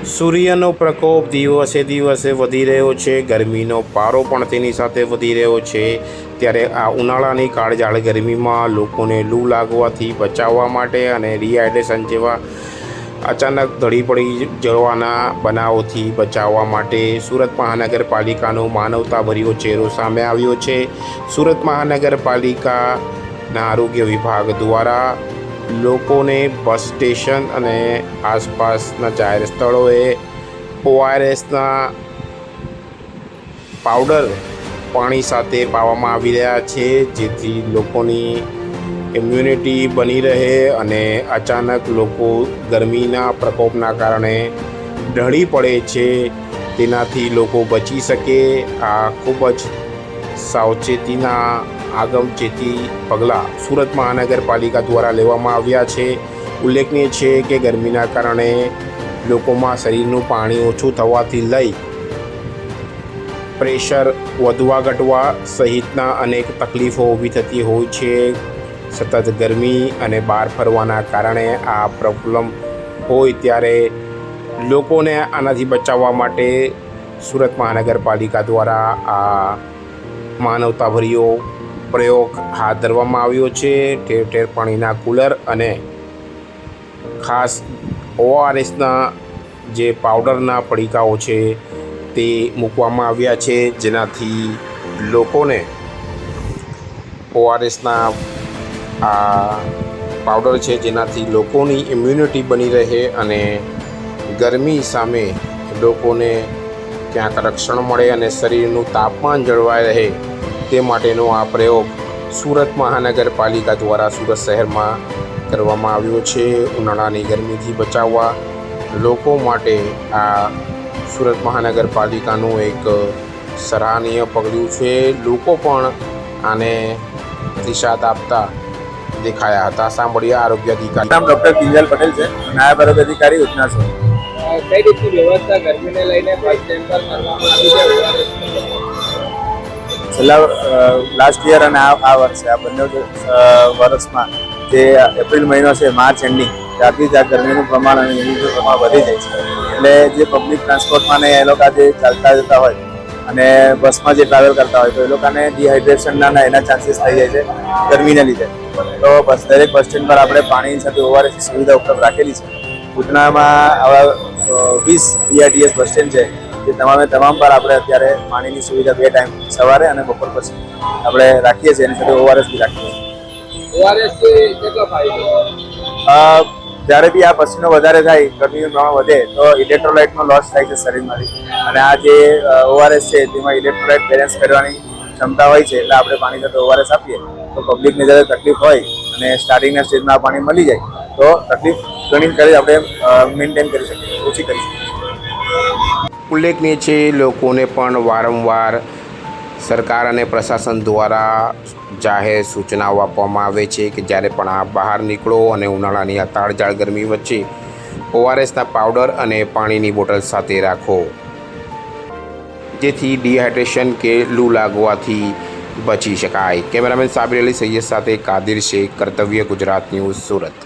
સૂર્યનો પ્રકોપ દિવસે દિવસે વધી રહ્યો છે, ગરમીનો પારો પણ તેની સાથે વધી રહ્યો છે। ત્યારે આ ઉનાળાની કાળઝાળ ગરમીમાં લોકોને લૂ લાગવાથી બચાવવા માટે અને ડિહાઇડ્રેશન જેવા અચાનક ઢળી પડી જવાના બનાવોથી બચાવવા માટે સુરત મહાનગરપાલિકાનો માનવતાભર્યો ચહેરો સામે આવ્યો છે। સુરત મહાનગરપાલિકાના આરોગ્ય વિભાગ દ્વારા લોકોને બસ સ્ટેશન અને આસપાસના જાહેર સ્થળોએ ORSના પાવડર પાણી સાથે પાવામાં આવી રહ્યા છે, જેથી લોકોની ઇમ્યુનિટી બની રહે અને અચાનક લોકો ગરમીના પ્રકોપના કારણે ઢળી પડે છે તેનાથી લોકો બચી શકે। આ ખૂબ જ સાવચેતીના આગમચેતી પગલાં સુરત મહાનગરપાલિકા દ્વારા લેવામાં આવ્યા છે। ઉલ્લેખનીય છે કે ગરમીના કારણે લોકોમાં શરીરનું પાણી ઓછું થવાથી લઈ પ્રેશર વધવા ઘટવા સહિતના અનેક તકલીફો ઊભી થતી હોય છે। સતત ગરમી અને બહાર ફરવાના કારણે આ પ્રોબ્લેમ હોય ત્યારે લોકોને આનાથી બચાવવા માટે સુરત મહાનગરપાલિકા દ્વારા આ માનવતાભર્યો પ્રયોગ હાથ ધરવામાં આવ્યો છે। ઠેર ઠેર પાણીના કુલર અને ખાસ ORSના જે પાવડરના પડીકાઓ છે તે મૂકવામાં આવ્યા છે, જેનાથી લોકોને ORSના આ પાવડર છે જેનાથી લોકોની ઇમ્યુનિટી બની રહે અને ગરમી સામે લોકોને ક્યાંક રક્ષણ મળે અને શરીરનું તાપમાન જળવાઈ રહે તે માટેનો આ પ્રયોગ સુરત મહાનગરપાલિકા દ્વારા સુરત શહેરમાં કરવામાં આવ્યો છે। ઉનાળાની ગરમીથી બચાવવા લોકો માટે આ સુરત મહાનગરપાલિકાનું એક સરાહનીય પગલું છે। લોકો પણ આને પ્રતિસાદ આપતા દેખાયા હતા। સાંભળીએ આરોગ્ય અધિકારી। નામ ડૉક્ટર કિંજલ પટેલ છે, નાયબ આરોગ્ય અધિકારી ઉધના છે। કઈ રીતની વ્યવસ્થા ગરમીને લઈને બસ સ્ટેન્ડ પર કરવામાં આવી છે? છેલ્લા લાસ્ટ યર અને આ વર્ષે આ બંને વર્ષમાં જે એપ્રિલ મહિનો છે, માર્ચ એન્ડિંગ ત્યારથી જ આ ગરમીનું પ્રમાણ અને હ્યુમિડિટીનું પ્રમાણ વધી જાય છે। એટલે જે પબ્લિક ટ્રાન્સપોર્ટમાં ને એ લોકો જે ચાલતા જતા હોય અને બસમાં જે ટ્રાવેલ કરતા હોય તો એ લોકોને ડિહાઇડ્રેશનના એના ચાન્સીસ થઈ જાય છે ગરમીને લીધે। તો બસ દરેક બસ સ્ટેન્ડ પર આપણે પાણીની સાથે ORSની સુવિધા ઉપલબ્ધ રાખેલી છે। ઉધનામાં આવા 20 BRTS બસ સ્ટેન્ડ છે, જે તમામ પર આપણે અત્યારે પાણીની સુવિધા 2 ટાઈમ સવારે અને બપોર પછી આપણે રાખીએ છીએ। એની સાથે ORS બી રાખીએ છીએ। ORSથી કેટલો ફાયદો? જ્યારે બી આ પસીનો વધારે થાય, ગરમીનું પ્રમાણ વધે તો ઇલેક્ટ્રોલાઇટનો લોસ થાય છે શરીરમાંથી, અને આ જે ORS છે તેમાં ઇલેક્ટ્રોલાઇટ બેલેન્સ કરવાની ક્ષમતા હોય છે। એટલે આપણે પાણી સાથે ORS આપીએ તો પબ્લિકને જ્યારે તકલીફ હોય અને સ્ટાર્ટિંગના સ્ટેજમાં આ પાણી મળી જાય તો તકલીફ ઘણી કરી આપણે મેન્ટેન કરી શકીએ, ઓછી કરી શકીએ। ઉલ્લેખનીય છે લોકોને પણ વારંવાર સરકાર અને પ્રશાસન દ્વારા જાહેર સૂચનાઓ આપવામાં આવે છે કે જ્યારે પણ આપ બહાર નીકળો અને ઉનાળાની આ કાળઝાળ ગરમી વચ્ચે ORSના પાવડર અને પાણીની બોટલ સાથે રાખો, જેથી ડિહાઇડ્રેશન કે લૂ લાગવાથી બચી શકાય। કેમેરામેન સાબિર અલી સૈયદ સાથે કાદિર શેખ, કર્તવ્ય ગુજરાત ન્યૂઝ, સુરત।